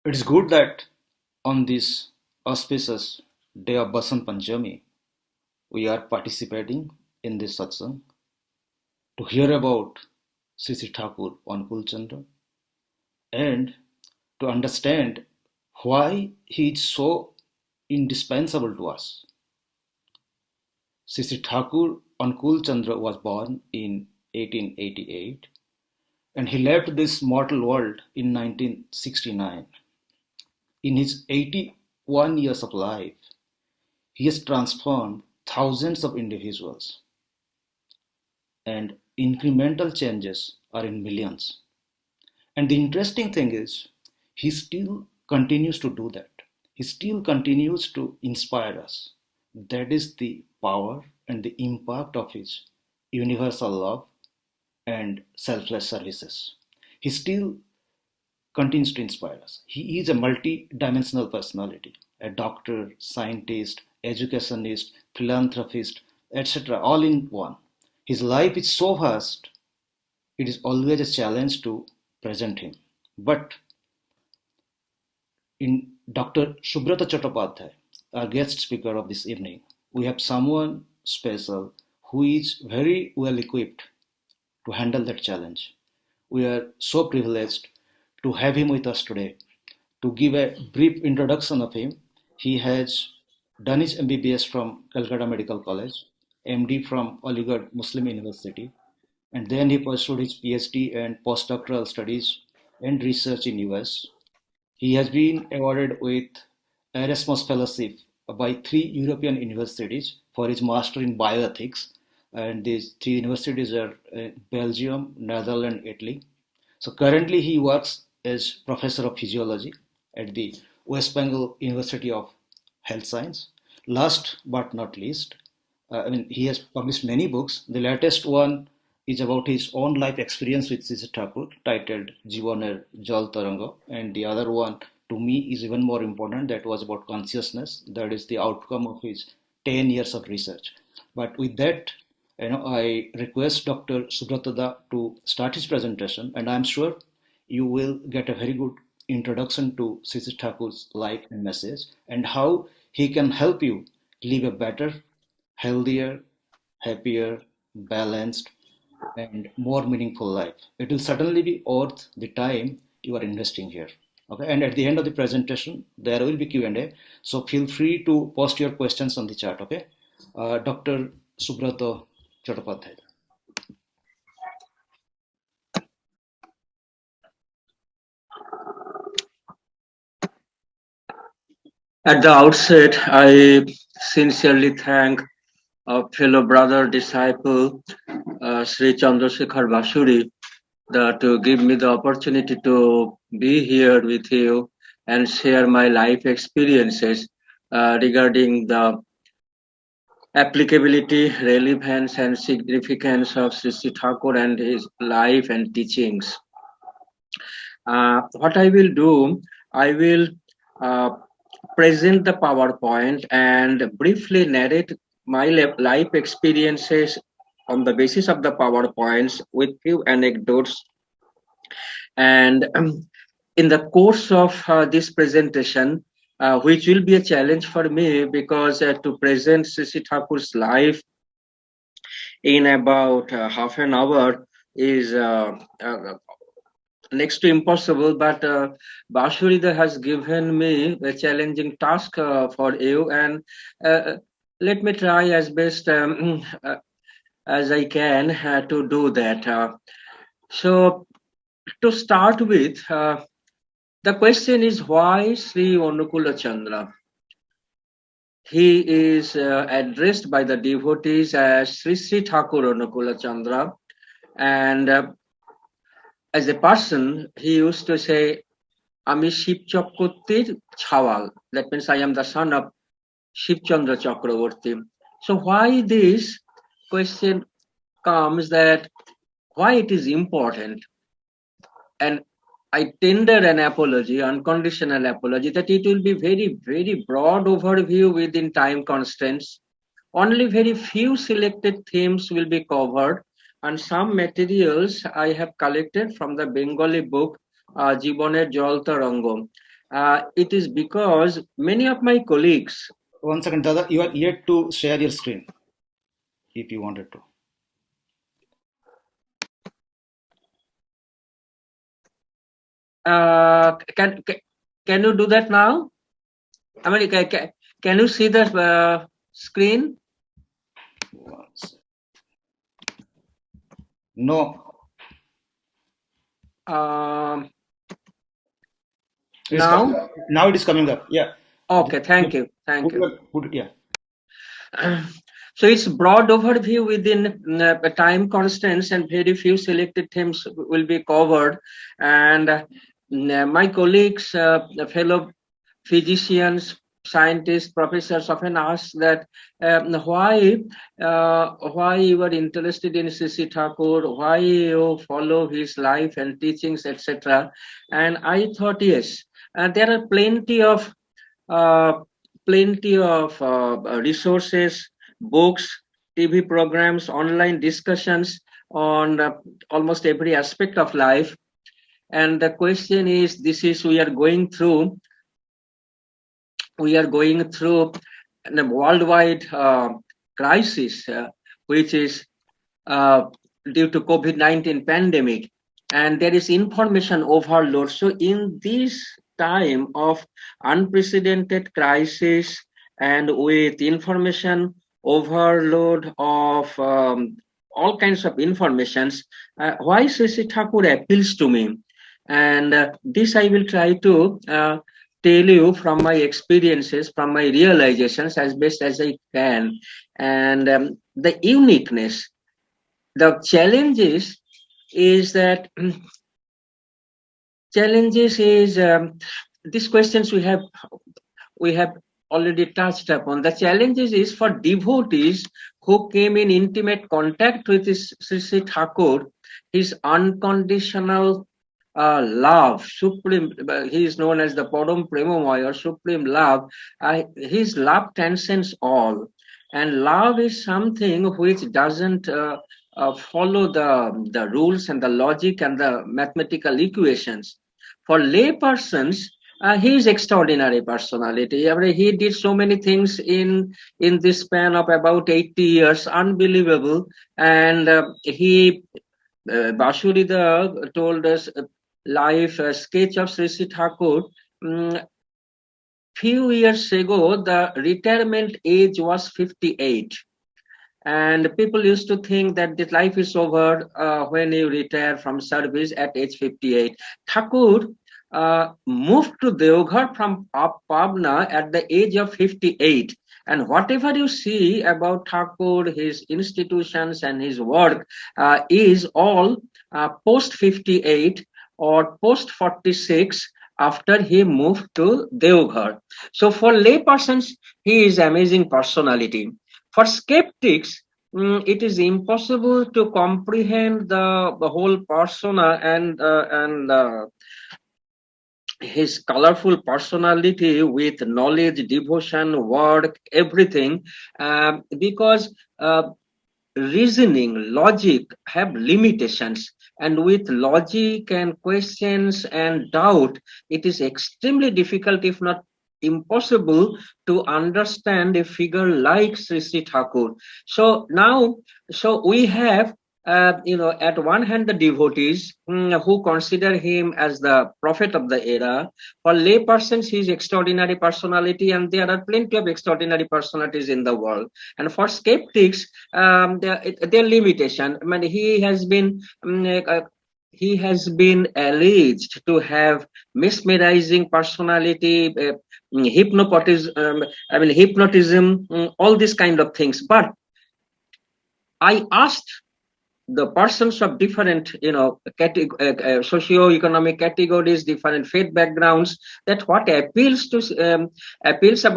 It is good that on this auspicious day of Basant Panchami, we are participating in this satsang to hear about Sri Sri Thakur Anukulchandra and to understand why he is so indispensable to us. Sri Sri Thakur Anukulchandra was born in 1888 and he left this mortal world in 1969. In his 81 years of life, he has transformed thousands of individuals, and incremental changes are in millions. And the interesting thing is, he still continues to do that. He still continues to inspire us. That is the power and the impact of his universal love and selfless services. He still continues to inspire us. He is a multi-dimensional personality, a doctor, scientist, educationist, philanthropist, etc., all in one. His life is so vast, it is always a challenge to present him. But in Dr. Subrata Chattopadhyay, our guest speaker of this evening, we have someone special who is very well equipped to handle that challenge. We are so privileged to have him with us today. To give a brief introduction of him, he has done his MBBS from Kolkata Medical College, MD from Aligarh Muslim University, and then he pursued his PhD and postdoctoral studies and research in US. He has been awarded with Erasmus Fellowship by three European universities for his master in bioethics, and these three universities are Belgium, Netherlands, Italy. So currently he works as professor of physiology at the West Bengal University of Health Science. Last but not least, he has published many books. The latest one is about his own life experience with Sri Thakur, titled Jivaner Jal Taranga, and the other one to me is even more important. That was about consciousness. That is the outcome of his 10 years of research. But with that, I request Dr. Subrata to start his presentation, and I'm sure you will get a very good introduction to Sri Sri Thakur's life and message and how he can help you live a better, healthier, happier, balanced, and more meaningful life. It will certainly be worth the time you are investing here. Okay, and at the end of the presentation, there will be Q&A. So feel free to post your questions on the chat. Okay, Dr. Subrata Chattopadhyay. At the outset, I sincerely thank our fellow brother disciple Sri Chandrasekhar Basuri to give me the opportunity to be here with you and share my life experiences regarding the applicability, relevance, and significance of Sri Sri Thakur and his life and teachings. What I will do, I will uh, present the PowerPoint and briefly narrate my life experiences on the basis of the PowerPoints with few anecdotes. And in the course of this presentation, which will be a challenge for me because to present Sri Sri Thakur's life in about half an hour is next to impossible, but Bashurida has given me a challenging task for you, and let me try as best as I can to do that. So, to start with, the question is why Sri Anukulchandra? He is addressed by the devotees as Sri Sri Thakur Anukulchandra, and as a person, he used to say, "Ami Shiv Chakrabortyr Chawal." That means I am the son of Shiv Chandra Chakraborty. So why this question comes that why it is important, and I tender an apology, unconditional apology, that it will be very, very broad overview within time constraints. Only very few selected themes will be covered, and some materials I have collected from the Bengali book Jiboner Jal Tarango. It is because many of my colleagues. One second, Dada, you are yet to share your screen if you wanted to. Can you do that now? I mean, can you see the screen? No. Now it is coming up. Yeah. Okay. Thank you. Yeah. So it's broad overview within time constants, and very few selected themes will be covered. And my colleagues, fellow physicians, scientists, professors often ask that why you are interested in Sri Sri Thakur, why you follow his life and teachings, etc. And I thought, yes, there are uh, plenty of resources, books, TV programs, online discussions on almost every aspect of life. And the question is, we are going through a worldwide crisis, which is due to COVID-19 pandemic, and there is information overload. So in this time of unprecedented crisis and with information overload of all kinds of informations, why Sri Sri Thakur appeals to me, and this I will try to tell you from my experiences, from my realizations as best as I can, and the uniqueness. The challenges is that these questions we have already touched upon. The challenges is for devotees who came in intimate contact with Sri Sri Thakur, his unconditional love, supreme. He is known as the Param Premamaya, or supreme love. His love transcends all, and love is something which doesn't follow the rules and the logic and the mathematical equations. For lay persons, he is extraordinary personality. I mean, he did so many things in this span of about 80 years, unbelievable. And Bashurida told us life sketch of Sri Sri Thakur. Few years ago, the retirement age was 58. And people used to think that this life is over when you retire from service at age 58. Thakur moved to Deoghar from Pabna at the age of 58. And whatever you see about Thakur, his institutions and his work is all post 58 or post 46 after he moved to Deoghar. So for lay persons, he is amazing personality. For skeptics, it is impossible to comprehend the whole persona and his colorful personality with knowledge, devotion, work, everything, because reasoning, logic have limitations. And with logic and questions and doubt, it is extremely difficult, if not impossible, to understand a figure like Sri Sri Thakur. So now, we have at one hand, the devotees who consider him as the prophet of the era. For lay persons, he is extraordinary personality, and there are plenty of extraordinary personalities in the world. And for skeptics, their limitation. I mean, he has been alleged to have mesmerizing personality, hypnotism, all these kind of things. But I asked the persons of different, socio-economic categories, different faith backgrounds, that what appeals about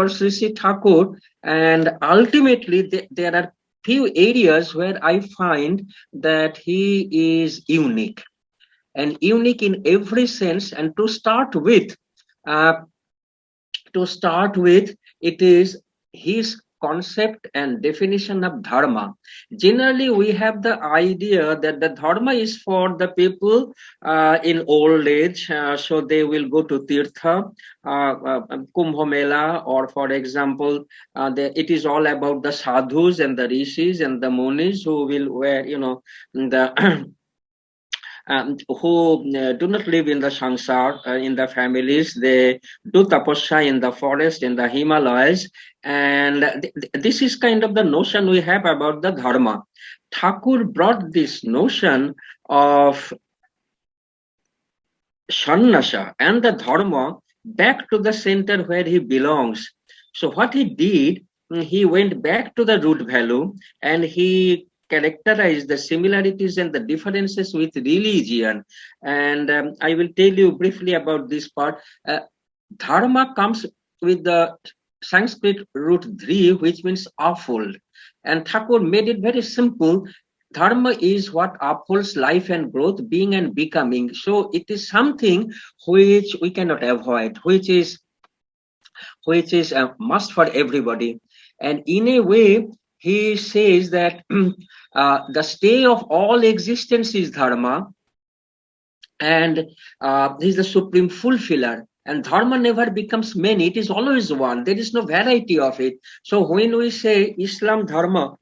Sri Sri Thakur, and ultimately there are few areas where I find that he is unique, and unique in every sense. And to start with, it is his concept and definition of dharma. Generally, we have the idea that the dharma is for the people in old age, so they will go to tirtha, Kumbh Mela, or for example, it is all about the sadhus and the rishis and the munis who will wear, the who do not live in the sansar, in the families. They do tapasya in the forest, in the Himalayas. And this is kind of the notion we have about the dharma. Thakur brought this notion of sannyasa and the dharma back to the center where he belongs. So what he did, he went back to the root value and he characterized the similarities and the differences with religion. And I will tell you briefly about this part. Dharma comes with the Sanskrit root dhri, which means uphold. And Thakur made it very simple. Dharma is what upholds life and growth, being and becoming. So it is something which we cannot avoid, which is a must for everybody. And in a way, he says that the stay of all existence is dharma, and he is the supreme fulfiller. And dharma never becomes many; it is always one. There is no variety of it. So when we say Islam dharma,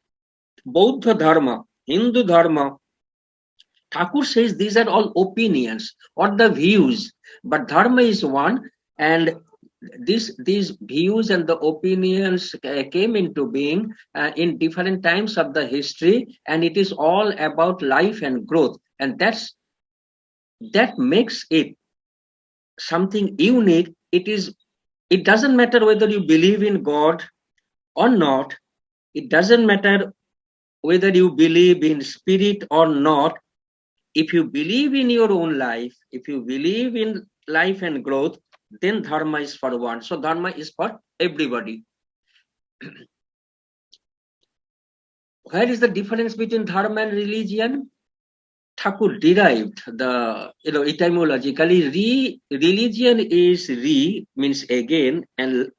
Buddha dharma, Hindu dharma, Thakur says these are all opinions or the views, but dharma is one, and these views and the opinions came into being in different times of the history, and it is all about life and growth, and that makes it something unique. It doesn't matter whether you believe in God or not. It doesn't matter whether you believe in spirit or not. If you believe in your own life, if you believe in life and growth, then dharma is for one. So dharma is for everybody. Where is the difference between dharma and religion? Thakur derived the, etymologically, religion is means again, and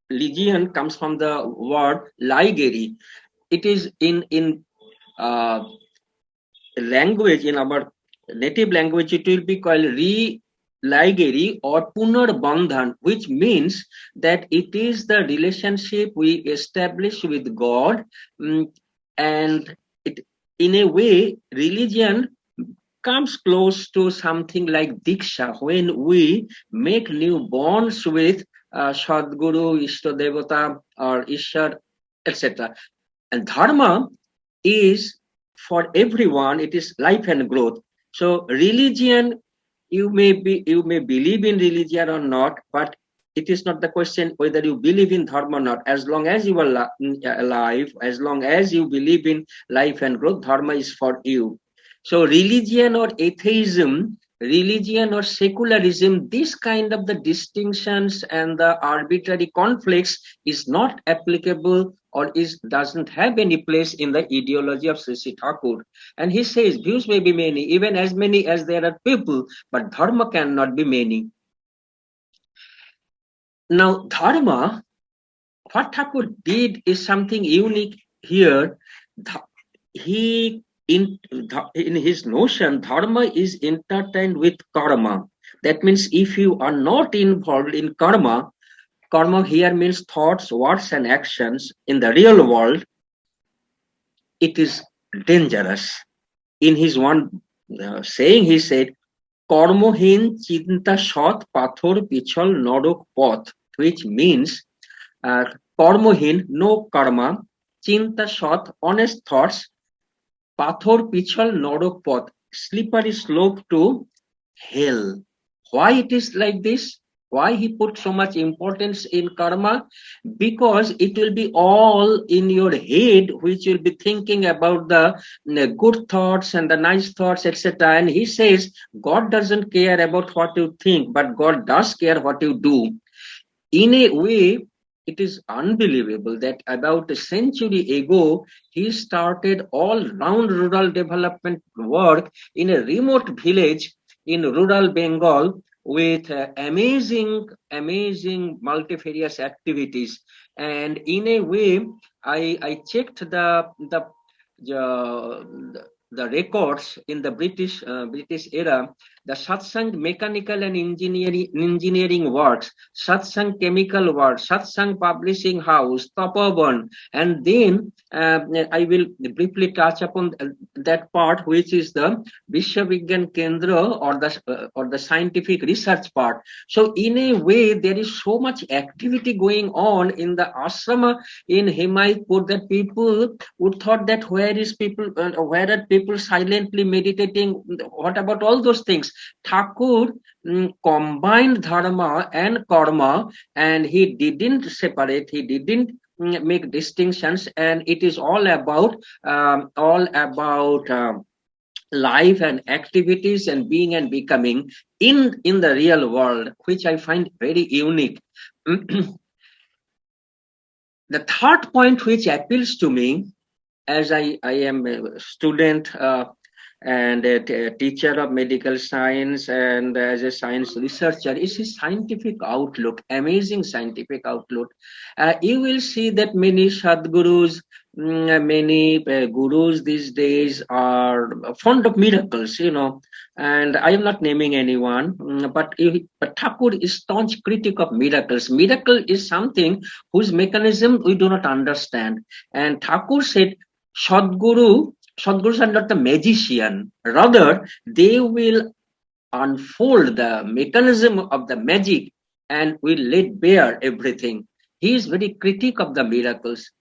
religion comes from the word ligeri. It is in language, in our native language, it will be called ligeri or punarbandhan, which means that it is the relationship we establish with God, and it, in a way, religion comes close to something like diksha, when we make new bonds with Sadguru, Ishtadevata, or Ishar, etc. And dharma is for everyone. It is life and growth. So religion, you may believe in religion or not, but it is not the question whether you believe in dharma or not. As long as you are alive, as long as you believe in life and growth, dharma is for you. So religion or atheism, religion or secularism, this kind of the distinctions and the arbitrary conflicts is not applicable or doesn't have any place in the ideology of Sri Sri Thakur. And he says views may be many, even as many as there are people, but dharma cannot be many. Now, dharma, what Thakur did is something unique here. In his notion, dharma is intertwined with karma. That means if you are not involved in karma here means thoughts, words, and actions in the real world, it is dangerous. In his one saying, he said, Karmohin chinta sat pathor pichal norok path, which means karmohin, no karma, chinta sat, honest thoughts, pathor pichal norok path, slippery slope to hell. Why it is like this? Why he put so much importance in karma? Because it will be all in your head, which you'll be thinking about the good thoughts and the nice thoughts, etc. And he says, God doesn't care about what you think, but God does care what you do. In a way, it is unbelievable that about a century ago, he started all-round rural development work in a remote village in rural Bengal, with amazing multifarious activities. And in a way, I checked the records in the British era. The Satsang mechanical and engineering works, Satsang chemical works, Satsang publishing house, Tapovan, and then I will briefly touch upon that part, which is the Vishwavigyan Kendra, or the scientific research part. So in a way, there is so much activity going on in the ashrama in Himaypur that people would thought that where are people silently meditating? What about all those things? Thakur combined dharma and karma, and he didn't separate. He didn't make distinctions, and it is all about life and activities and being and becoming in the real world, which I find very unique. The third point which appeals to me, as I am a student and a teacher of medical science and as a science researcher, is his scientific outlook, amazing scientific outlook. You will see that many Sadgurus, many gurus these days are fond of miracles, and I am not naming anyone, but Thakur is staunch critic of miracles. Miracle is something whose mechanism we do not understand. And Thakur said, Sadgurus are not the magician. Rather, they will unfold the mechanism of the magic and will lay bare everything. He is very critic of the miracles.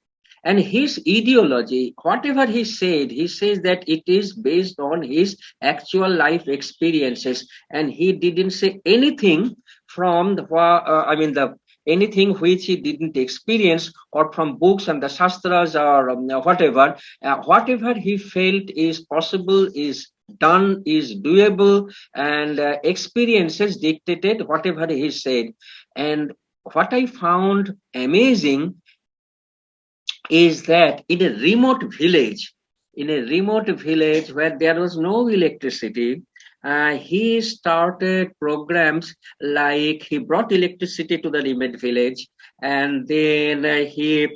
And his ideology, whatever he said, he says that it is based on his actual life experiences. And he didn't say anything from anything which he didn't experience, or from books and the shastras, or whatever. Whatever he felt is possible, is done, is doable, and experiences dictated whatever he said. And what I found amazing is that in a remote village, where there was no electricity, he started programs like he brought electricity to the remote village, and then he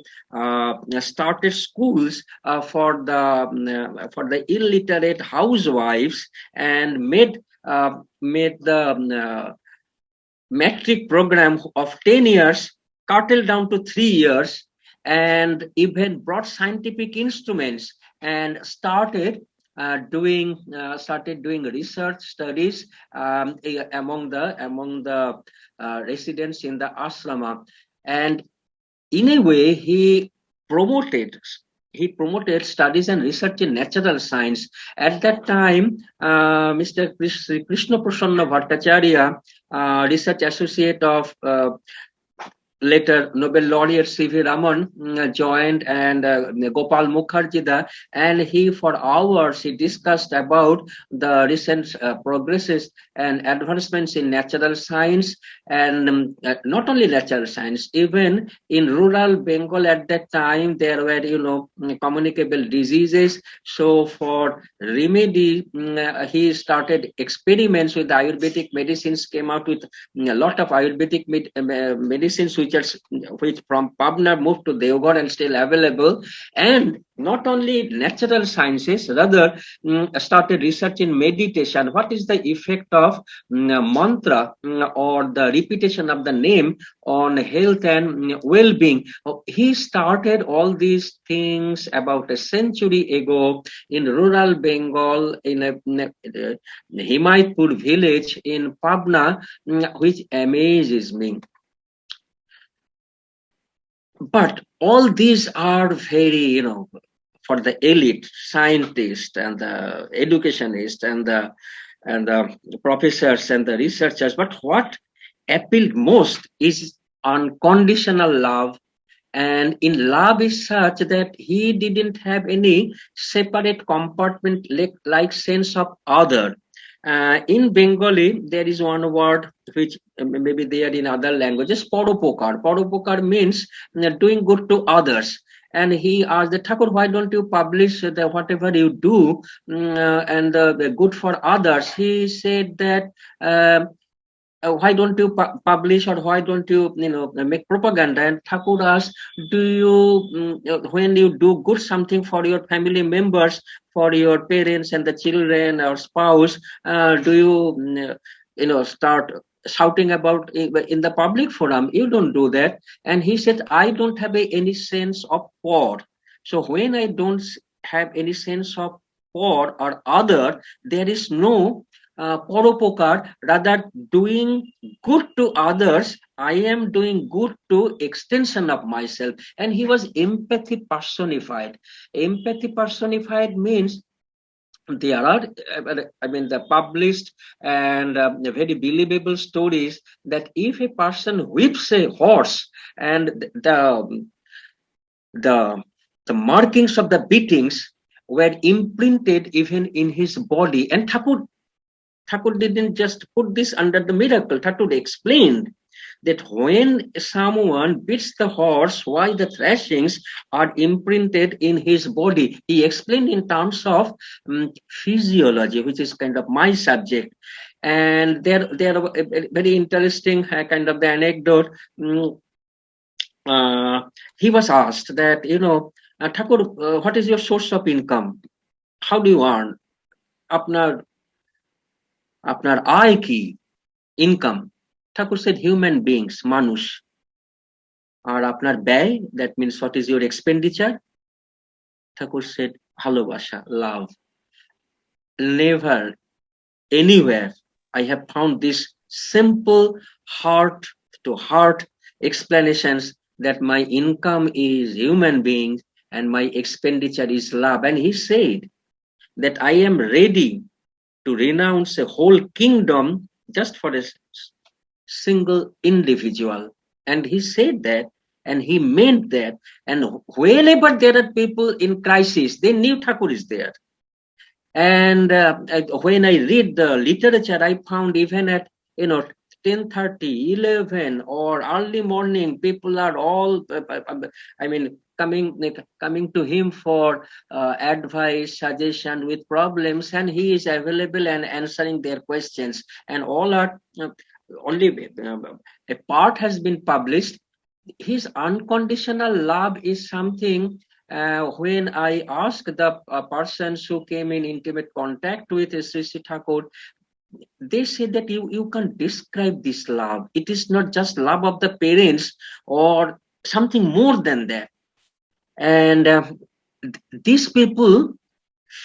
started schools for the illiterate housewives, and made the metric program of 10 years curtailed down to 3 years, and even brought scientific instruments and started doing research studies among the residents in the ashrama. And in a way, he promoted studies and research in natural science. At that time, Mr. Krishna Prasanna Bhattacharya, research associate of later Nobel laureate C.V. Raman, joined, and Gopal Mukherjee, and he for hours he discussed about the recent progresses and advancements in natural science, and not only natural science, even in rural Bengal at that time there were communicable diseases. So for remedy, he started experiments with Ayurvedic medicines, came out with a lot of Ayurvedic medicines which from Pabna moved to Devgarh and still available. And not only natural sciences, rather started research in meditation. What is the effect of mantra or the repetition of the name on health and well-being? He started all these things about a century ago in rural Bengal, in a Himaypur village in Pabna, which amazes me. But all these are very, for the elite scientists and the educationists and the professors and the researchers. But what appealed most is unconditional love. And in love is such that he didn't have any separate compartment like sense of other. In Bengali, there is one word which may be there in other languages, paropokar. Paropokar means doing good to others. And he asked the Thakur, why don't you publish whatever you do and the good for others? He said that why don't you publish, or why don't you, make propaganda? And Thakur asked, do you, when you do good something for your family members, for your parents and the children or spouse, do you, start shouting about in the public forum? You don't do that. And he said, I don't have any sense of for. So when I don't have any sense of for or other, there is no paropokar, rather doing good to others, I am doing good to extension of myself. And he was empathy personified. Empathy personified means there are, the published and very believable stories that if a person whips a horse, and the the markings of the beatings were imprinted even in his body. And Thakur didn't just put this under the miracle. Thakur explained that when someone beats the horse, why the thrashings are imprinted in his body. He explained in terms of physiology, which is kind of my subject. And there are very interesting kind of the anecdote. He was asked that, Thakur, what is your source of income? How do you earn? আপনার আয় কি, income? ঠাকুর said human beings, মানুষ। আর আপনার ব্যয়, that means what is your expenditure? Thakur said ভালোবাসা, love. Never anywhere I have found this simple heart to heart explanations that my income is human beings and my expenditure is love. And he said that I am ready to renounce a whole kingdom just for a single individual. And he said that, and he meant that. And wherever there are people in crisis, they knew Thakur is there. And when I read the literature, I found even at 10:30, 11, or early morning, people are all coming to him for advice, suggestion with problems, and he is available and answering their questions. And all are only a part has been published. His unconditional love is something. When I asked the persons who came in intimate contact with Sri Sri Thakur, they say that you can describe this love. It is not just love of the parents or something more than that. And these people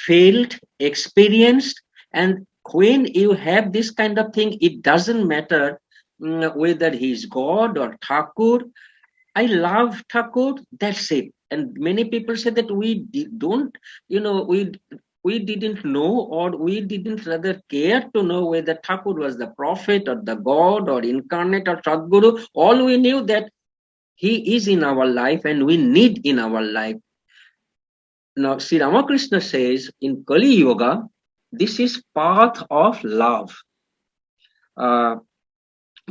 felt, experienced, and when you have this kind of thing, it doesn't matter whether he is God or Thakur. I love Thakur, that's it. And many people say that we don't, we didn't know, or we didn't rather care to know whether Thakur was the prophet or the God or incarnate or Sadguru. All we knew that he is in our life and we need in our life. Now, Sri Ramakrishna says in Kali Yoga, this is path of love.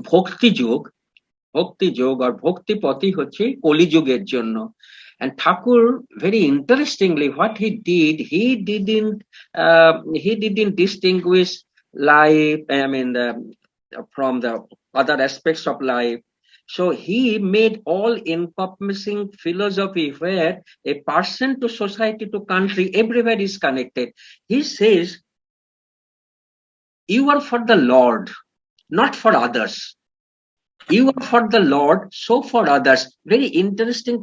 Bhakti যোগ or ভক্তি পথই হচ্ছে কলিযুগের জন্য। And Thakur, very interestingly, what he didn't distinguish life, from the other aspects of life. So he made all encompassing philosophy where a person to society to country, everywhere is connected. He says, you are for the Lord, not for others. You are for the Lord, so for others. Very interesting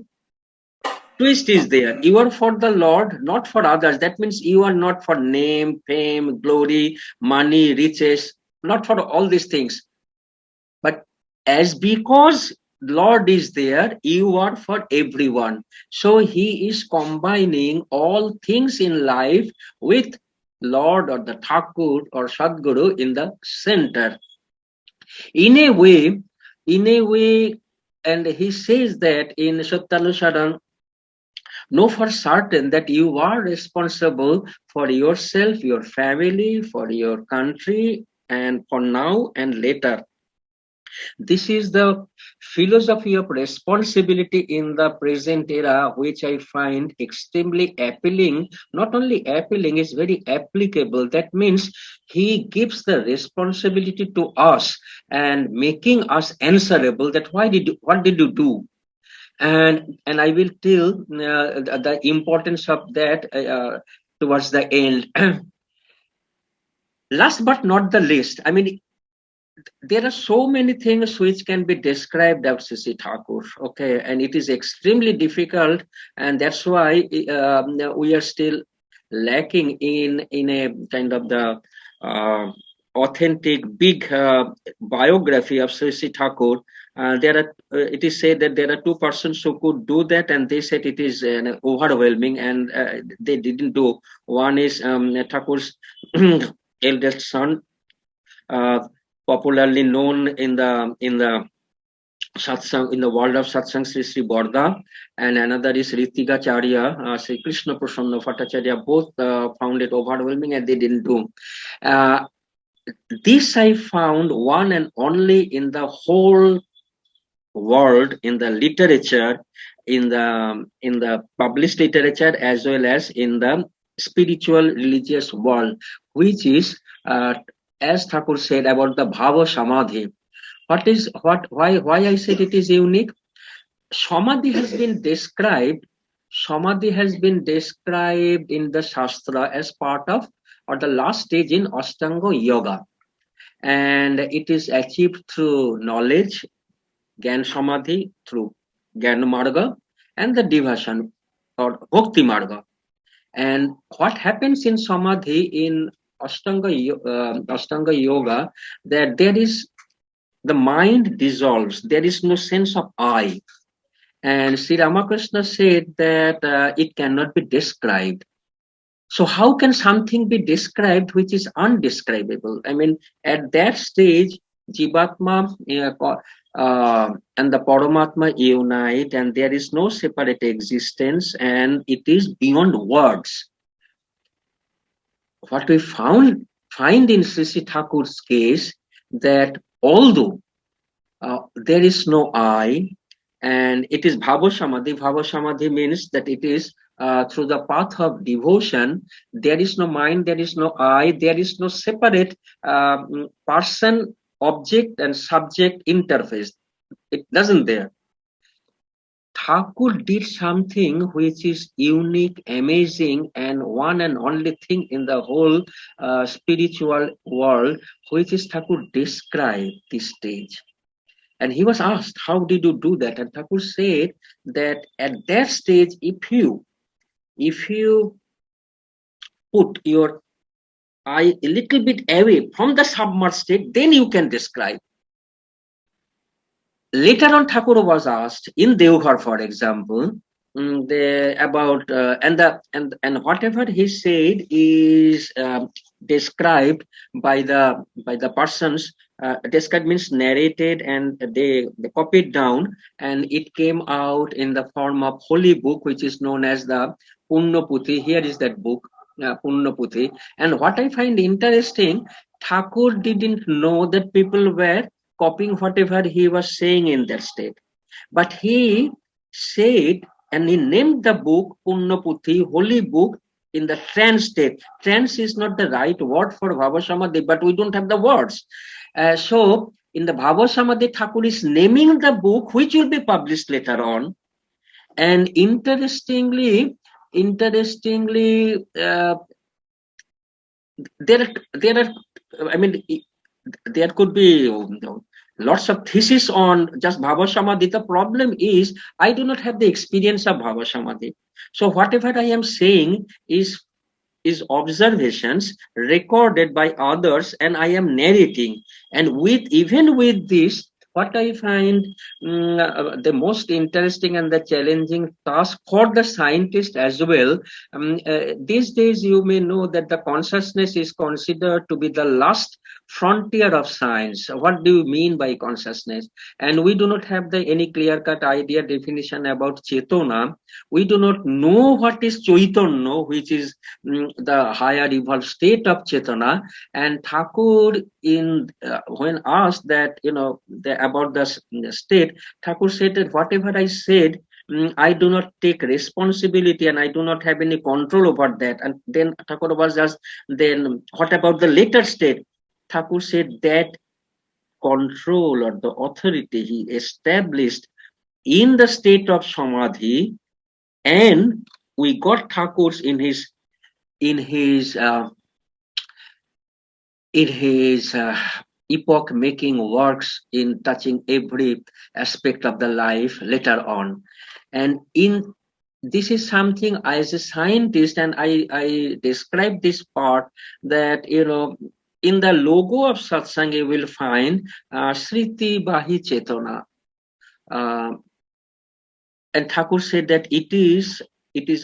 twist is there. You are for the Lord, not for others. That means you are not for name, fame, glory, money, riches, not for all these things. But as because Lord is there, you are for everyone. So he is combining all things in life with Lord or the Thakur or Sadguru in the center. In a way, and he says that in Sattanusaran, know for certain that you are responsible for yourself, your family, for your country, and for now and later. This is the philosophy of responsibility in the present era, which I find extremely appealing. Not only appealing, it's very applicable. That means he gives the responsibility to us and making us answerable. That what did you do? And I will tell the importance of that towards the end. Last but not the least, I mean, there are so many things which can be described of Sri Sri Thakur, okay, and it is extremely difficult, and that's why we are still lacking in a kind of the uh, authentic big biography of Sri Sri Thakur. It is said that there are two persons who could do that, and they said it is overwhelming, and they didn't do. One is Thakur's eldest son, uh, popularly known in the satsang, in the world of satsang, Sri Sri Borda, and another is Ritigacharya, Sri Krishna Prasanna Bhattacharya. Both found it overwhelming and they didn't do. Uh, this I found one and only in the whole world, in the literature, in the published literature, as well as in the spiritual religious world, which is as Thakur said about the bhava samadhi. Why I said it is unique? Samadhi has been described. Samadhi has been described in the Shastra as part of, or the last stage in Ashtanga Yoga, and it is achieved through knowledge, Gyan Samadhi, through Gyan Marga, and the devotion or Bhakti Marga. And what happens in Samadhi in Ashtanga Yoga, that there is the mind dissolves. There is no sense of I. And Sri Ramakrishna said that it cannot be described. So how can something be described which is undescribable? I mean, at that stage, Jivatma and the Paramatma unite, and there is no separate existence, and it is beyond words. What we find in Sri Sri Thakur's case, that although there is no I, and it is Bhava Samadhi. Bhava Samadhi means that it is through the path of devotion. There is no mind, there is no I, there is no separate person, object, and subject interface. It doesn't there. Thakur did something which is unique, amazing, and one and only thing in the whole spiritual world, which is Thakur described this stage. And he was asked, how did you do that? And Thakur said that at that stage, if you put your eye a little bit away from the submerged state, then you can describe. Later on, Thakur was asked in Deoghar, for example, about and whatever he said is described by the persons. Described means narrated, and they copied down, and it came out in the form of holy book, which is known as the Punnaputhi. Here is that book, Punnaputhi. And what I find interesting, Thakur didn't know that people were copying whatever he was saying in that state, but he said, and he named the book Punnaputhi, holy book, in the trance state. Trance is not the right word for Bhava Samadhi, but we don't have the words. So in the Bhava Samadhi, Thakur is naming the book, which will be published later on. And interestingly, there are, I mean, there could be lots of thesis on just Bhava Samadhi. The problem is I do not have the experience of Bhava Samadhi. So whatever I am saying is observations recorded by others, and I am narrating. And even with this, what I find the most interesting and the challenging task for the scientist as well, these days you may know that the consciousness is considered to be the last frontier of science. What do you mean by consciousness? And we do not have any clear-cut idea definition about Chetona. We do not know what is Chaitanya, which is the higher evolved state of Chetana. And Thakur, when asked that, about the state, Thakur said that whatever I said, I do not take responsibility and I do not have any control over that. And then Thakur was asked, then what about the later state? Thakur said that control or the authority he established in the state of Samadhi, and we got Thakur's in his epoch-making works in touching every aspect of the life later on. And in this is something as a scientist, and I describe this part that, in the logo of satsang you will find Sriti Bahi Chetana. And Thakur said that it is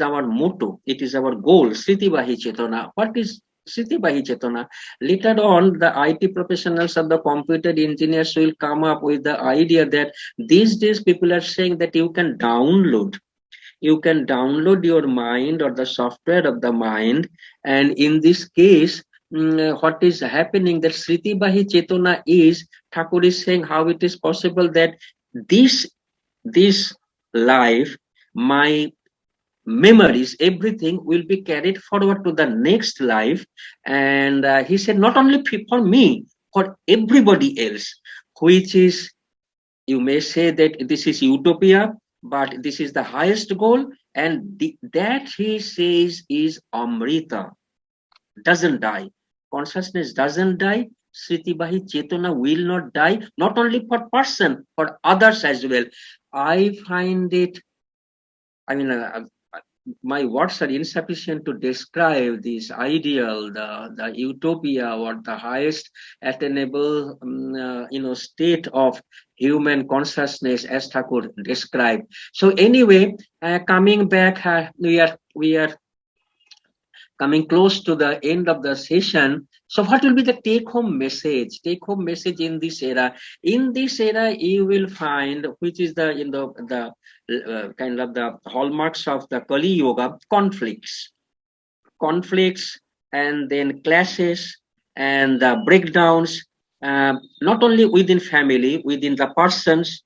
our motto, it is our goal, Sriti Bahi Chetana. What is Sriti Bahi Chetana? Later on, the IT professionals or the computer engineers will come up with the idea that these days people are saying that you can download your mind or the software of the mind, and in this case, what is happening that Sriti Bahi Chetana is, Thakur is saying how it is possible that this life, my memories, everything will be carried forward to the next life. And he said not only for me, for everybody else, which is, you may say that this is utopia, but this is the highest goal, and that he says is Amrita, doesn't die. Consciousness doesn't die. Sriti Bahi Chetana will not die, not only for person, for others as well. I find it, my words are insufficient to describe this ideal, the utopia, or the highest attainable, state of human consciousness as Thakur described. So anyway, coming back, we are coming close to the end of the session. So what will be the take-home message? Take-home message in this era. In this era, you will find, which is the kind of the hallmarks of the Kali Yoga, conflicts, and then clashes and breakdowns, not only within family, within the persons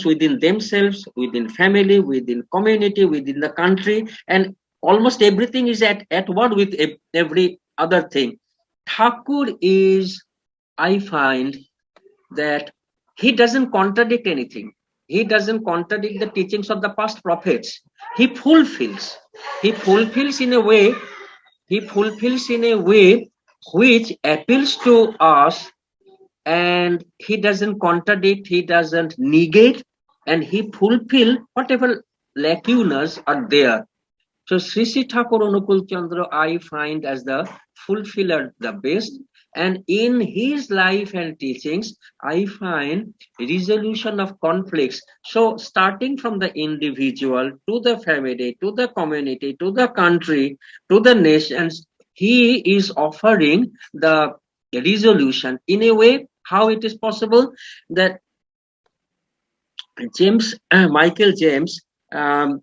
within themselves, within family, within community, within the country, and almost everything is at war with every other thing. Thakur is, I find that he doesn't contradict anything. He doesn't contradict the teachings of the past prophets. He fulfills in a way which appeals to us, and he doesn't contradict, he doesn't negate, and he fulfill whatever lacunas are there. So Sri Sri Thakur Anukulchandra I find as the fulfiller the best, and in his life and teachings I find resolution of conflicts. So starting from the individual to the family, to the community, to the country, to the nations, he is offering the resolution in a way how it is possible that Michael James, the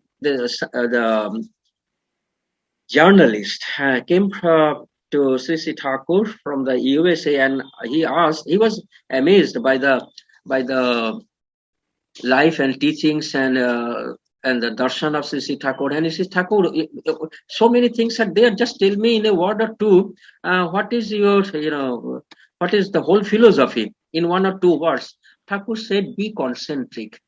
journalist, came to Sri Sri Thakur from the USA, and he was amazed by the life and teachings and the darshan of Sri Sri Thakur. And he says, Thakur, so many things are there. Just tell me in a word or two, what is your, what is the whole philosophy in one or two words? Thakur said, be concentric.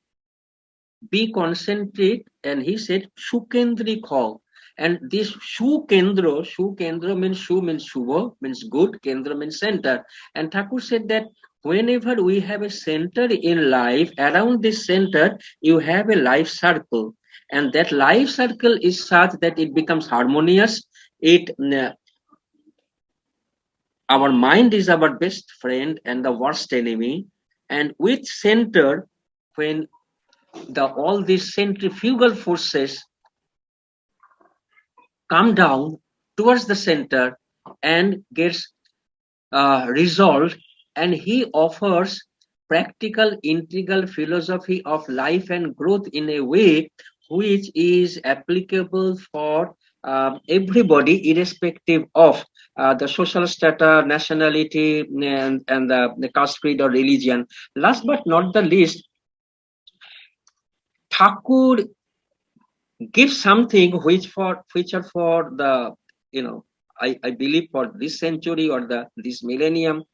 Be concentric, and he said, Shukendrik ho. And this Shu Kendra means Shu means Shubha, means good, Kendra means center. And Thakur said that whenever we have a center in life, around this center, you have a life circle. And that life circle is such that it becomes harmonious. Our mind is our best friend and the worst enemy. And with center, when all these centrifugal forces come down towards the center and gets resolved, and he offers practical integral philosophy of life and growth in a way which is applicable for everybody, irrespective of the social status, nationality, and the caste, creed, or religion. Last but not the least, Thakur gives something which are for the, I believe for this century or this millennium,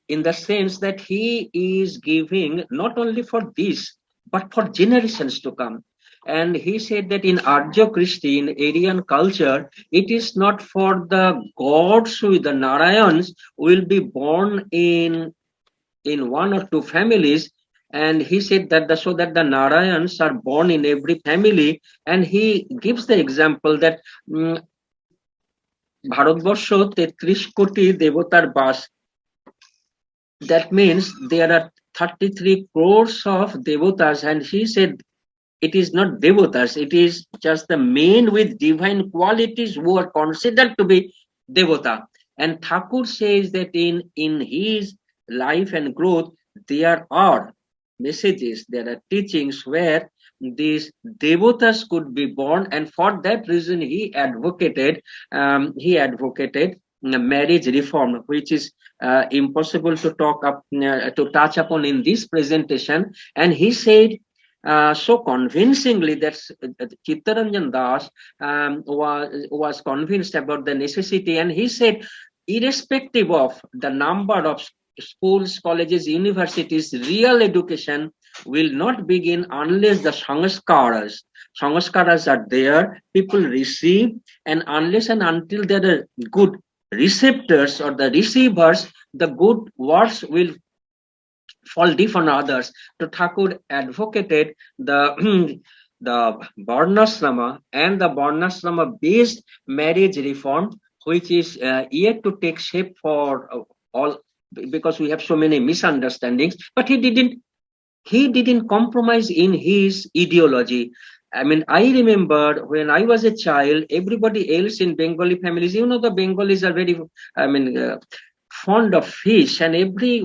in the sense that he is giving not only for this but for generations to come. And he said that in Arya Christian Aryan culture, it is not for the gods with the Narayans will be born in one or two families. And he said that so that the Narayans are born in every family. And he gives the example that Bharatvarsha ৩৩ কোটি দেবতার বাস. That means there are 33 crores of devatas, and he said it is not devatas, it is just the men with divine qualities who are considered to be devata. And Thakur says that in his life and growth, there are messages, there are teachings where these devatas could be born, and for that reason he advocated marriage reform, which is impossible to touch upon in this presentation. And he said so convincingly that Chittaranjan Das was convinced about the necessity, and he said, irrespective of the number of schools, colleges, universities, real education will not begin unless the sanskaras are there, people receive, and unless and until there are good receptors or the receivers, the good words will fall deep on others. So Thakur advocated the the Varnasrama and the Varnasrama based marriage reform, which is yet to take shape for all, because we have so many misunderstandings. But he didn't compromise in his ideology. I mean, I remember when I was a child, everybody else in Bengali families, the Bengalis are very, fond of fish, and every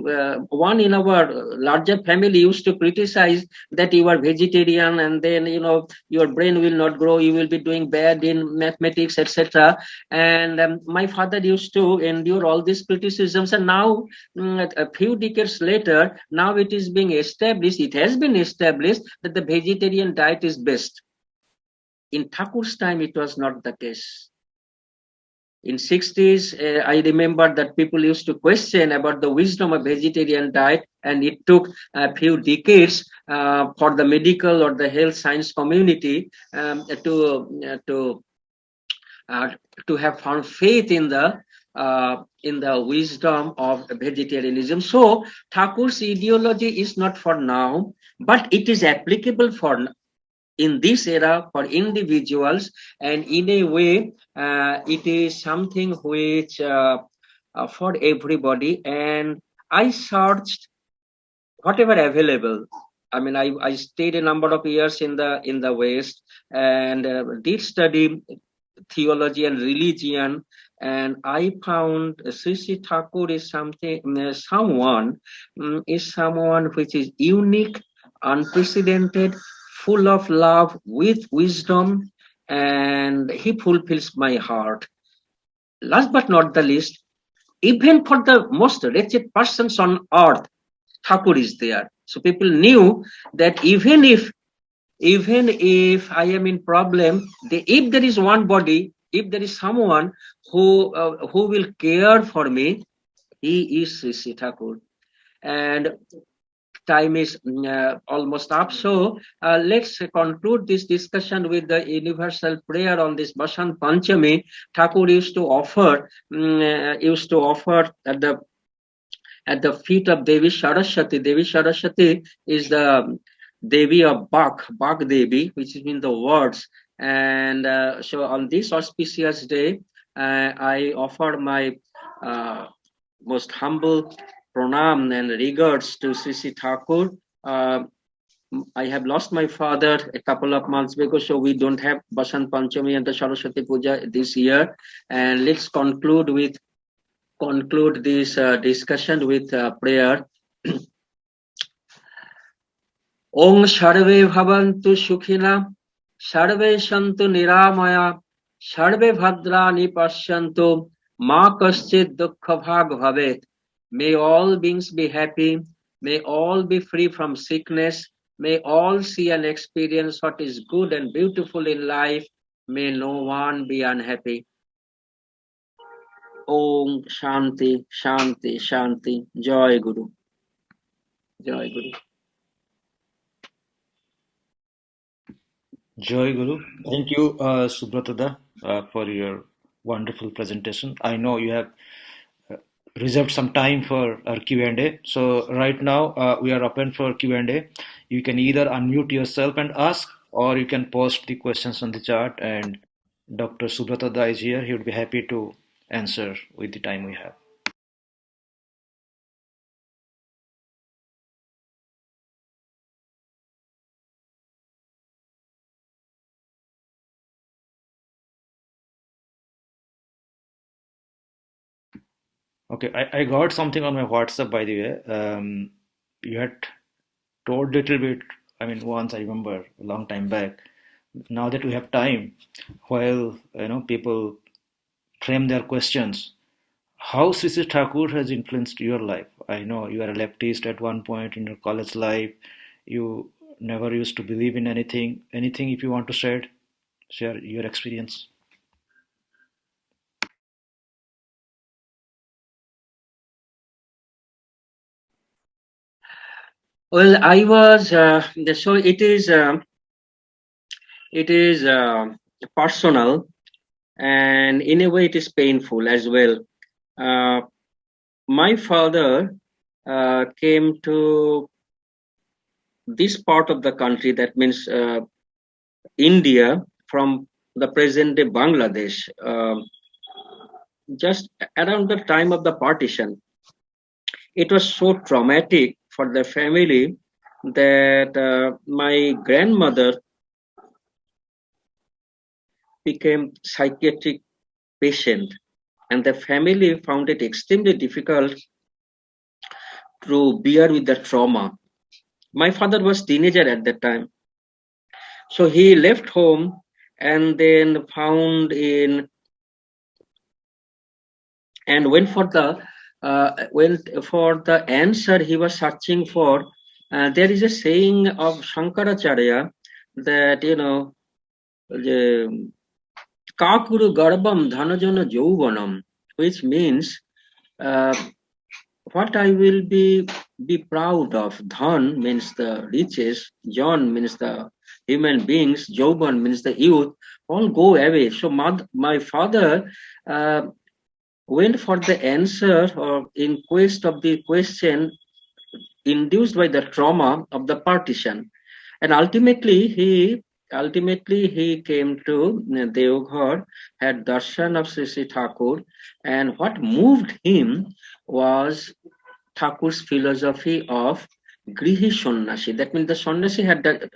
one in our larger family used to criticize that you are vegetarian, and then your brain will not grow, you will be doing bad in mathematics, etc. And my father used to endure all these criticisms, and now a few decades later, now it has been established that the vegetarian diet is best. In Thakur's time, it was not the case. In 60s, I remember that people used to question about the wisdom of vegetarian diet, and it took a few decades for the medical or the health science community to have found faith in the wisdom of vegetarianism. So Thakur's ideology is not for now, but it is applicable for in this era for individuals, and in a way it is something which for everybody. And I searched whatever available. I mean, I stayed a number of years in the West, and did study theology and religion, and I found Sri Sri Thakur is someone which is unique, unprecedented, full of love, with wisdom, and he fulfills my heart. Last but not the least, even for the most wretched persons on earth, Thakur is there. So people knew that even if I am in problem, if there is one body, if there is someone who will care for me, he is Sri Sri Thakur. And time is almost up, so let's conclude this discussion with the universal prayer on this Basant Panchami. Thakur used to offer at the feet of Devi Saraswati. Devi Saraswati is the Devi of Bak Devi, which means the words. And so on this auspicious day, I offer my most humble pranam and regards to Sri Sri Thakur. I have lost my father a couple of months ago, so we don't have Basant Panchami and the Saraswati Puja this year. And let's conclude this discussion with prayer. Om Sarve Bhavantu Sukhina, Sarve Santu Niramaya, Sarve bhadrani pashyanto ma kaschit dukkha bhag bhavet. May all beings be happy. May all be free from sickness. May all see and experience what is good and beautiful in life. May no one be unhappy. Om Shanti, Shanti, Shanti. Joy Guru. Joy Guru. Joy Guru. Thank you, Subrata, for your wonderful presentation. I know you have reserved some time for our Q&A. So right now we are open for Q&A. You can either unmute yourself and ask, or you can post the questions on the chat, and Dr. Subrata is here. He would be happy to answer with the time we have. Okay, I got something on my WhatsApp, by the way. You had told little bit, I mean, once I remember a long time back. Now that we have time, while people frame their questions, how Sri Sri Thakur has influenced your life? I know you are a leftist at one point in your college life. You never used to believe in anything. Anything, if you want to share your experience. Well, I was so it is personal, and in a way it is painful as well. Uh, my father came to this part of the country, that means India, from the present day Bangladesh, just around the time of the partition. It was so traumatic for the family that my grandmother became psychiatric patient, and the family found it extremely difficult to bear with the trauma. My father was teenager at that time, so he left home and then found in and went for the answer he was searching for. There is a saying of Shankaracharya that the Kakuru Garbam Dhanajana Jauvanam, which means uh, what I will be proud of. Dhan means the riches, Jan means the human beings, Jauvan means the youth, all go away. So my father uh, went for the answer or in quest of the question induced by the trauma of the partition, and ultimately he came to Deoghar, had darshan of Sri Sri Thakur, and what moved him was Thakur's philosophy of Grihi Sannasi. That means the Sannasi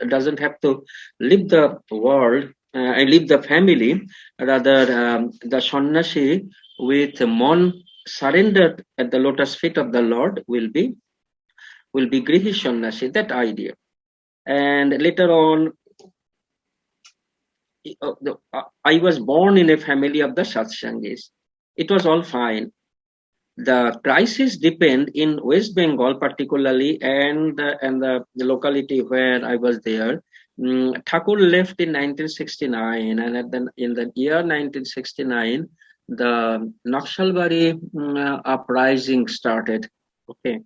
doesn't have to leave the world and leave the family. Rather, the Sannasi with mon surrendered at the lotus feet of the Lord will be Grihi Sannasi. That idea. And later on, I was born in a family of the Satsangis. It was all fine. The crisis depend in West Bengal particularly, and the locality where I was there. Thakur left in 1969, and in the year 1969, the Naxalbari uprising started. Okay,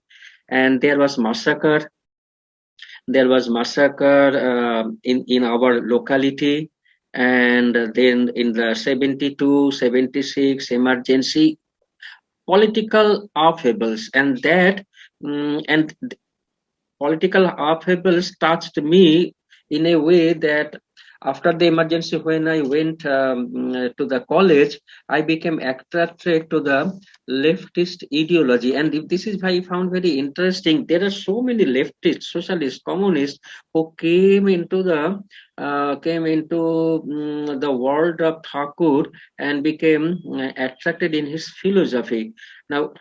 and there was massacre. There was massacre in our locality, and then in the 72, 76 emergency political upheavals, and political upheavals touched me in a way that after the emergency, when I went to the college, I became attracted to the leftist ideology. And this is why I found very interesting. There are so many leftists, socialists, communists who came into the world of Thakur and became attracted in his philosophy. Now,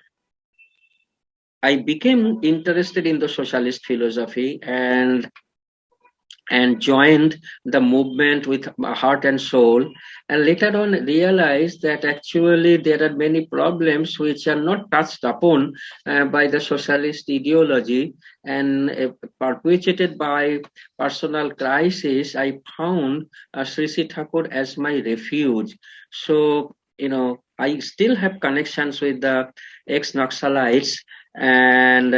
I became interested in the socialist philosophy, and and joined the movement with heart and soul, and later on realized that actually there are many problems which are not touched upon by the socialist ideology, and perpetuated by personal crisis. I found Sri Sri Thakur as my refuge. So, I still have connections with the ex-Naxalites, and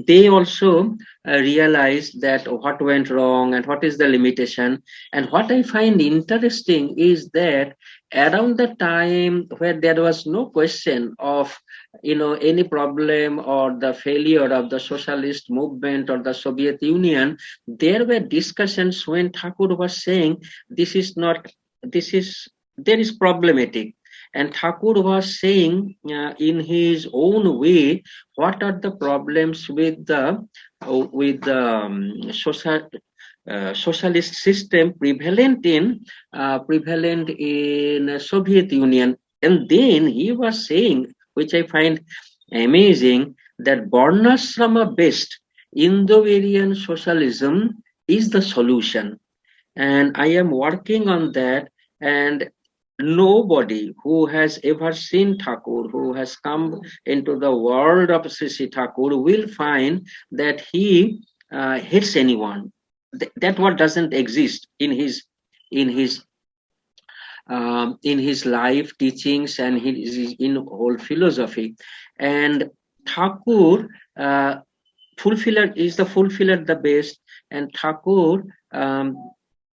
they also realize that what went wrong and what is the limitation. And what I find interesting is that around the time where there was no question of any problem or the failure of the socialist movement or the Soviet Union, there were discussions when Thakur was saying this is not, this is, there is problematic. And Thakur was saying in his own way what are the problems with the socialist system prevalent in Soviet Union. And then he was saying, which I find amazing, that Varnasrama based Indo-Aryan socialism is the solution. And I am working on that. And nobody who has ever seen Thakur, who has come into the world of Sri Sri Thakur, will find that he hates anyone. That what doesn't exist in his in his life teachings and his in whole philosophy. And Thakur fulfiller is the fulfiller the best, and Thakur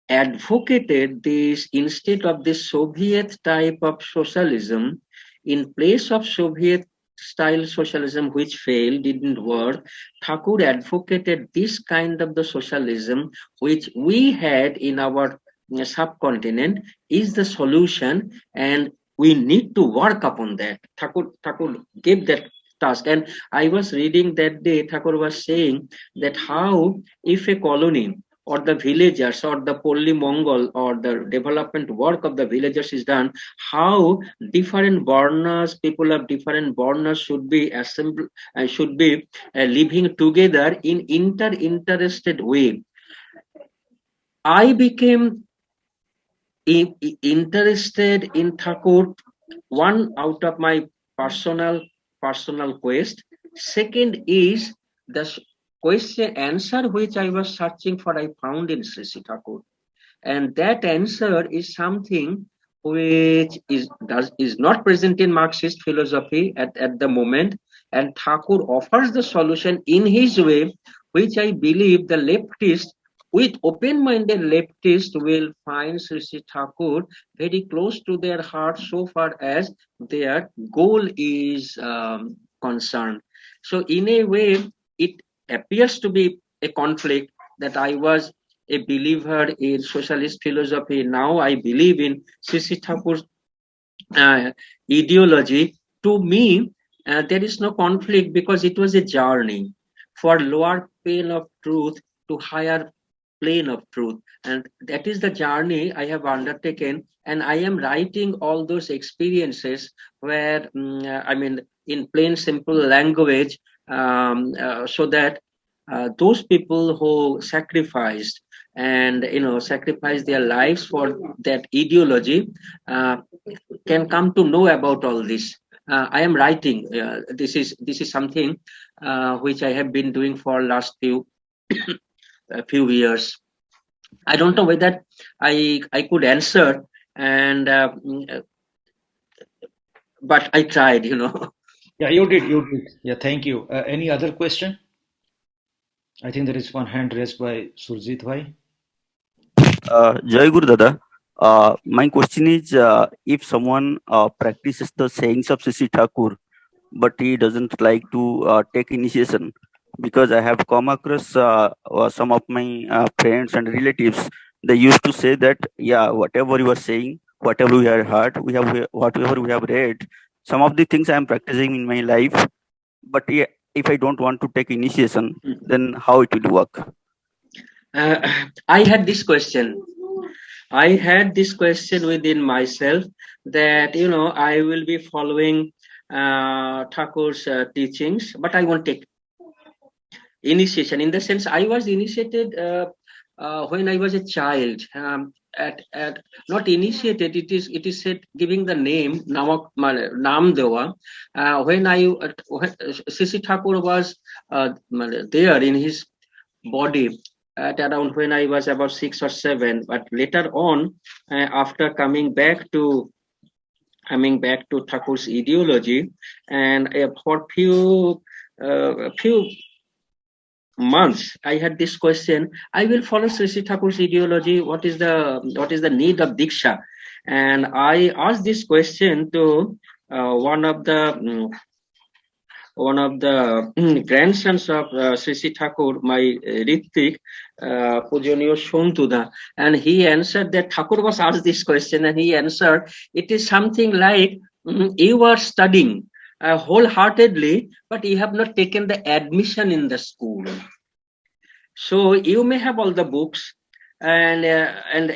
advocated this instead of the Soviet type of socialism. In place of Soviet style socialism, which failed, didn't work, Thakur advocated this kind of the socialism which we had in our subcontinent is the solution, and we need to work upon that. Thakur gave that task. And I was reading that day, Thakur was saying that how if a colony or the villagers or the Polli Mongol or the development work of the villagers is done, how different Varnas, people of different Varnas should be assembled and should be living together in interested way. I became interested in Thakur, one out of my personal quest. Second is the question answer which I was searching for, I found in Sri Sri Thakur. And that answer is something which is not present in Marxist philosophy at the moment. And Thakur offers the solution in his way, which I believe the leftist, with open-minded leftist, will find Sri Sri Thakur very close to their heart so far as their goal is concerned. So in a way, it appears to be a conflict that I was a believer in socialist philosophy. Now I believe in Sri Sri Thakur's ideology. To me, there is no conflict because it was a journey for lower plane of truth to higher plane of truth. And that is the journey I have undertaken. And I am writing all those experiences where, I mean, in plain, simple language, so that those people who sacrificed and sacrifice their lives for that ideology can come to know about all this. I am writing. This is something which I have been doing for last few years. I don't know whether I could answer, and but I tried. Yeah, you did. You did. Yeah, thank you. Any other question? I think there is one hand raised by Surjit Bhai. Jai Guru Dada. My question is, if someone practices the sayings of Sri Sri Thakur, but he doesn't like to take initiation, because I have come across some of my friends and relatives. They used to say that, yeah, whatever you are saying, whatever we have heard, whatever we have read, some of the things I am practicing in my life, but yeah, if I don't want to take initiation, then how it will work? I had this question. I had this question within myself that I will be following Thakur's teachings, but I won't take initiation. In the sense, I was initiated when I was a child, at not initiated, it is said giving the name Nam Dewa. When Sri Sri Thakur was there in his body at around when I was about 6 or 7, but later on, after coming back to Thakur's ideology, and for few months I had this question: I will follow Sri Sri Thakur's ideology. What is the need of diksha? And I asked this question to one of the grandsons of Sri Sri Thakur, my Ritik, Pujonio Shontuda, and he answered that Thakur was asked this question, and he answered, it is something like, you are studying wholeheartedly, but you have not taken the admission in the school. So you may have all the books, and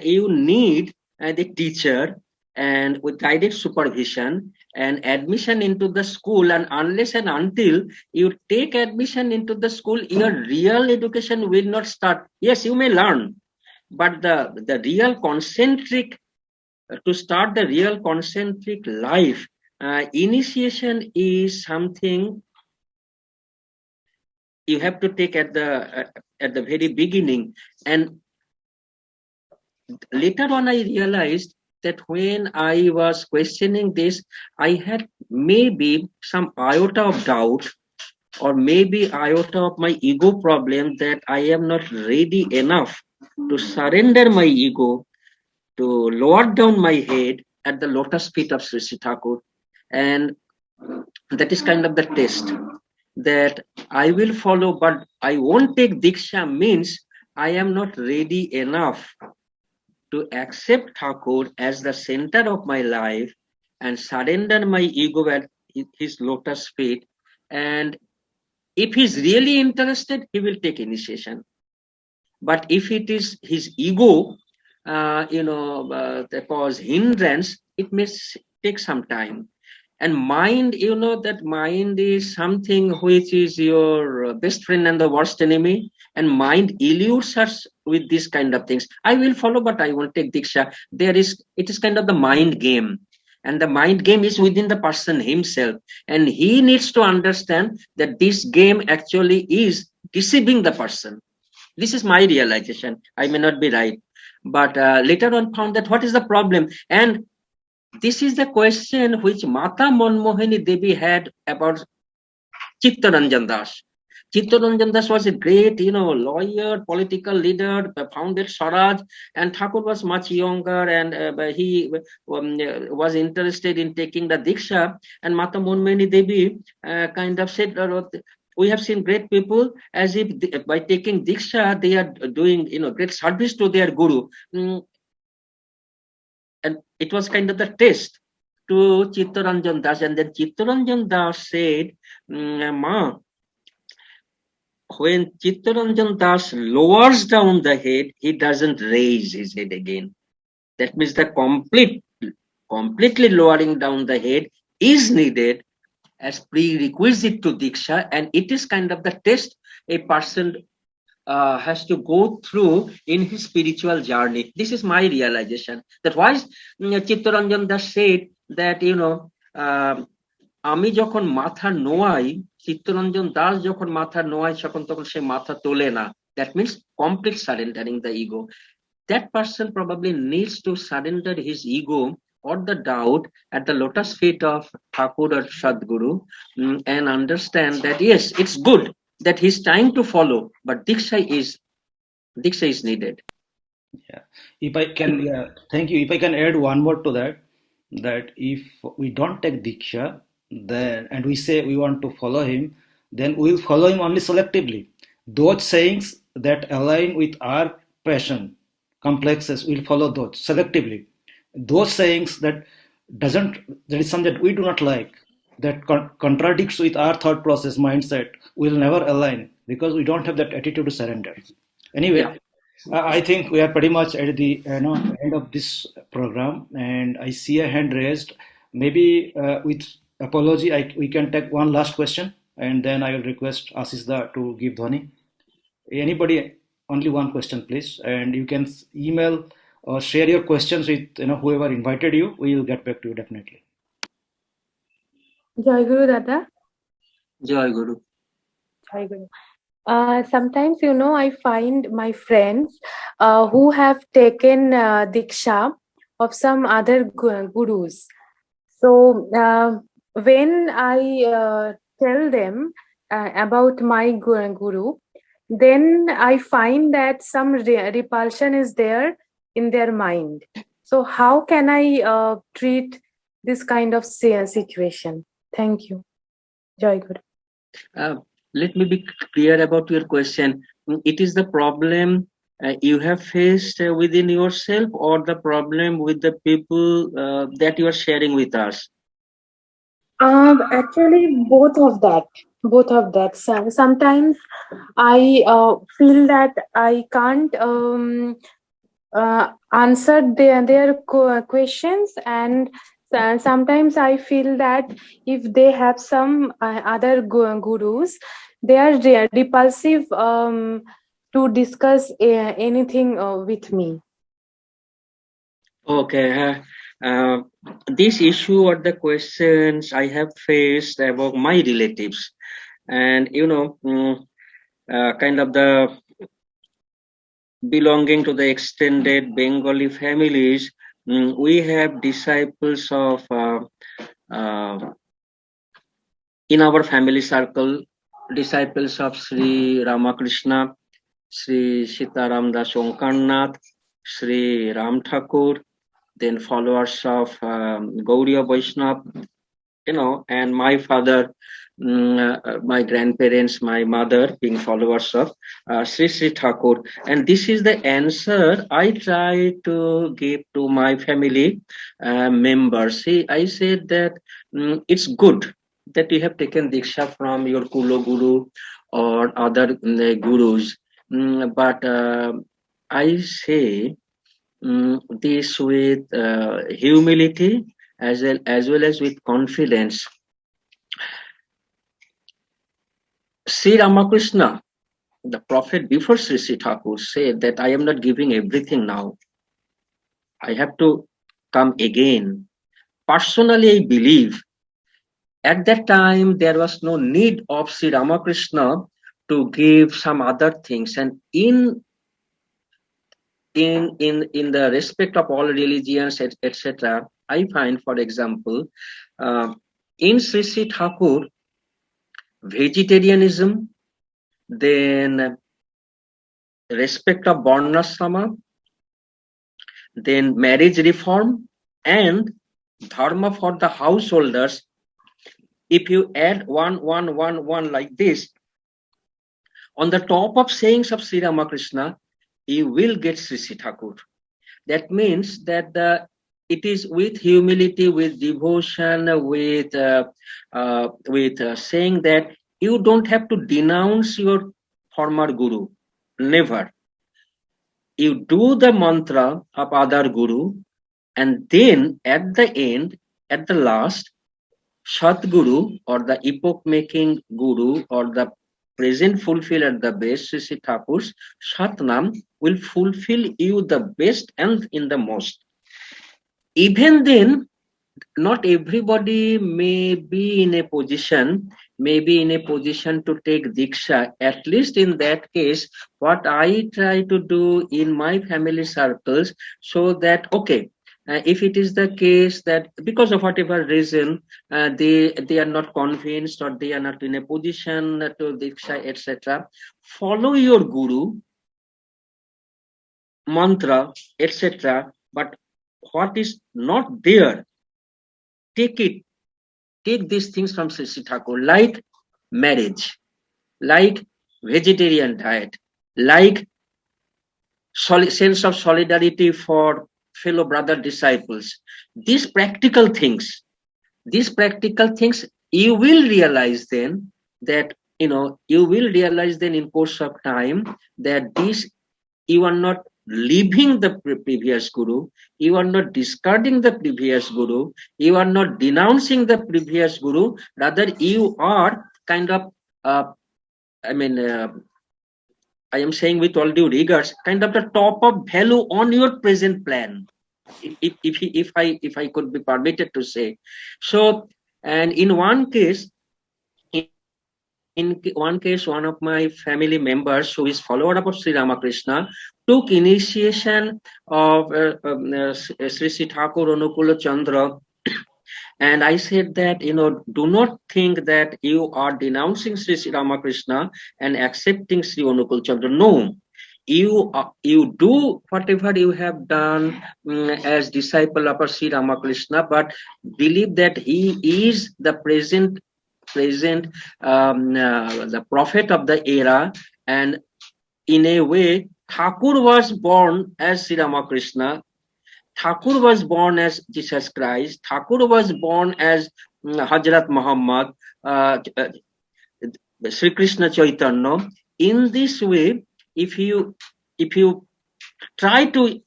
you need the teacher, and with guided supervision and admission into the school, and unless and until you take admission into the school, your real education will not start. Yes, you may learn, but the real concentric to start the real concentric life, initiation is something you have to take at the very beginning. And later on, I realized that when I was questioning this, I had maybe some iota of doubt, or maybe iota of my ego problem, that I am not ready enough to surrender my ego, to lower down my head at the lotus feet of Sri Sri Thakur. And that is kind of the test that I will follow, but I won't take Diksha means I am not ready enough to accept Thakur as the center of my life and surrender my ego at his lotus feet. And if he's really interested, he will take initiation. But if it is his ego, that cause hindrance, it may take some time. And mind, that mind is something which is your best friend and the worst enemy. And mind eludes us with these kind of things. I will follow, but I won't take diksha. It is kind of the mind game. And the mind game is within the person himself. And he needs to understand that this game actually is deceiving the person. This is my realization. I may not be right. But later on found that what is the problem? And this is the question which Mata Manmohani Devi had about Chittaranjan Das. Chittaranjan Das was a great, lawyer, political leader, founded Swaraj, and Thakur was much younger, and he was interested in taking the Diksha. And Mata Manmohani Devi kind of said, we have seen great people as if by taking Diksha, they are doing, great service to their Guru. And it was kind of the test to Chittaranjan Das. And then Chittaranjan Das said, Ma, when Chittaranjan Das lowers down the head, he doesn't raise his head again. That means the completely lowering down the head is needed as prerequisite to Diksha, and it is kind of the test a person has to go through in his spiritual journey. This is my realization. That why Chittaranjan Das said that, আমি যখন মাথা নোয়াই, চিত্তরঞ্জন দাস যখন মাথা নোয়াই, তখন সে মাথা তোলে না. That means complete surrendering the ego. That person probably needs to surrender his ego or the doubt at the lotus feet of Thakur or Sadguru, and understand that yes, it's good that he's trying to follow, but Diksha is needed. Yeah. If I can, thank you. If I can add one more to that, that if we don't take Diksha, then, and we say we want to follow him, then we will follow him only selectively. Those sayings that align with our passion, complexes, we'll follow those selectively. Those sayings that is something that we do not like, that contradicts with our thought process, mindset, will never align because we don't have that attitude to surrender. Anyway, Yeah. I think we are pretty much at the end of this program, and I see a hand raised. Maybe with apology, we can take one last question, and then I will request Asisda to give Dhwani. Anybody? only one question, please. And you can email or share your questions with whoever invited you. We will get back to you definitely. Jai Guru Dada. Jai Guru. Jai Guru. Sometimes, I find my friends who have taken Diksha of some other gurus. So when I tell them about my guru, then I find that some repulsion is there in their mind. So how can I treat this kind of situation? Thank you. Jai Guru. Let me be clear about your question. It is the problem you have faced within yourself, or the problem with the people that you are sharing with us? Actually, both of that. Both of that. Sometimes I feel that I can't answer their questions, and sometimes I feel that if they have some other gurus, they are repulsive to discuss anything with me. Okay. This issue or the questions I have faced about my relatives, and kind of the belonging to the extended Bengali families, we have disciples of in our family circle, disciples of Sri Ramakrishna, Sri Sitaram Das Onkarnath, Sri Ram Thakur, then followers of Gauriya Vaishnav, and my father, my grandparents, my mother being followers of Sri Sri Thakur. And this is the answer I try to give to my family members. See, I said that it's good that you have taken Diksha from your Kulo Guru or other gurus. But I say this with humility as well as with confidence. Sri Ramakrishna, the prophet before Sri Sri Thakur, said that I am not giving everything now. I have to come again. Personally, I believe at that time there was no need of Sri Ramakrishna to give some other things. And in the respect of all religions, etc., I find, for example, in Sri Sri Thakur, vegetarianism, then respect of Varnasrama, then marriage reform, and Dharma for the householders. If you add one like this, on the top of sayings of Sri Ramakrishna, you will get Sri Sri Thakur. That means that it is with humility, with devotion, with saying that you don't have to denounce your former guru. Never. You do the mantra of other guru, and then at the end, at the last, Satguru or the epoch-making guru or the present fulfiller, the best, Sri Sri Thakur's Satnam will fulfill you the best and in the most. Even then, not everybody may be in a position to take Diksha. At least in that case, what I try to do in my family circles, so that, okay, if it is the case that because of whatever reason they are not convinced or they are not in a position to Diksha, etc., follow your guru, mantra, etc., but what is not there, take these things from Sri Sri Thakur, like marriage, like vegetarian diet, like sense of solidarity for fellow brother disciples. These practical things, you will realize then that, you will realize then in course of time that this, you are not leaving the previous guru, you are not discarding the previous guru, you are not denouncing the previous guru, rather you are kind of I I am saying with all due regards, kind of the top of value on your present plan, if I could be permitted to say. So, and in one case, one of my family members who is follower of Sri Ramakrishna took initiation of Sri Sri Thakur Anukulchandra. And I said that, do not think that you are denouncing Sri Sri Ramakrishna and accepting Sri Anukulchandra. No, you do whatever you have done as disciple of Sri Ramakrishna, but believe that he is the present the prophet of the era, and in a way Thakur was born as Sri Ramakrishna, Thakur was born as Jesus Christ, Thakur was born as Hazrat Muhammad, Sri Krishna Chaitanya. In this way, if you try to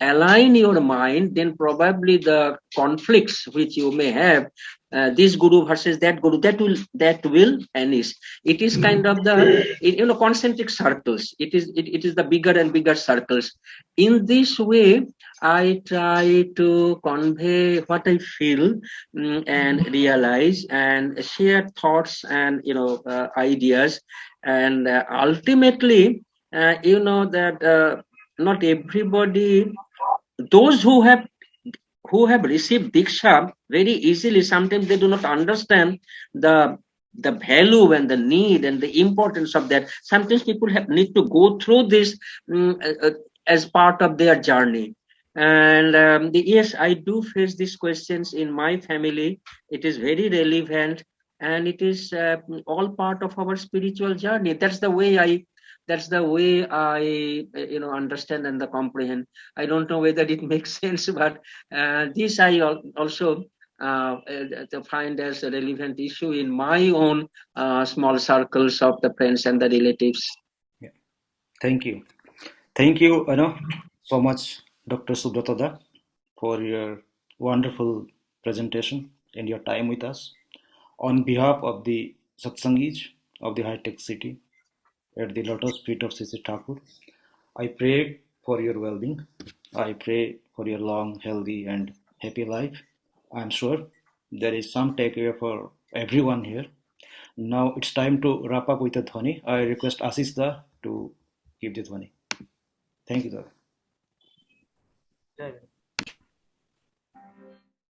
align your mind, then probably the conflicts which you may have, this guru versus that guru, that will vanish. It is kind of the concentric circles. It is the bigger and bigger circles. In this way, I try to convey what I feel and realize and share thoughts and ideas, and ultimately that not everybody, those who have received diksha very easily, sometimes they do not understand the value and the need and the importance of that. Sometimes people need to go through this as part of their journey. And yes, I do face these questions in my family. It is very relevant, and it is all part of our spiritual journey. That's the way I understand and comprehend. I don't know whether it makes sense, but this I also find as a relevant issue in my own small circles of the friends and the relatives. Yeah. Thank you. Thank you, so much, Dr. Subrata, for your wonderful presentation and your time with us. On behalf of the Satsangis of the high-tech city at the lotus feet of Sri Sri Thakur, I pray for your well-being. I pray for your long, healthy, and happy life. I'm sure there is some takeaway for everyone here. Now it's time to wrap up with a dhwani. I request Ashish Da to give the dhwani. Thank you, sir.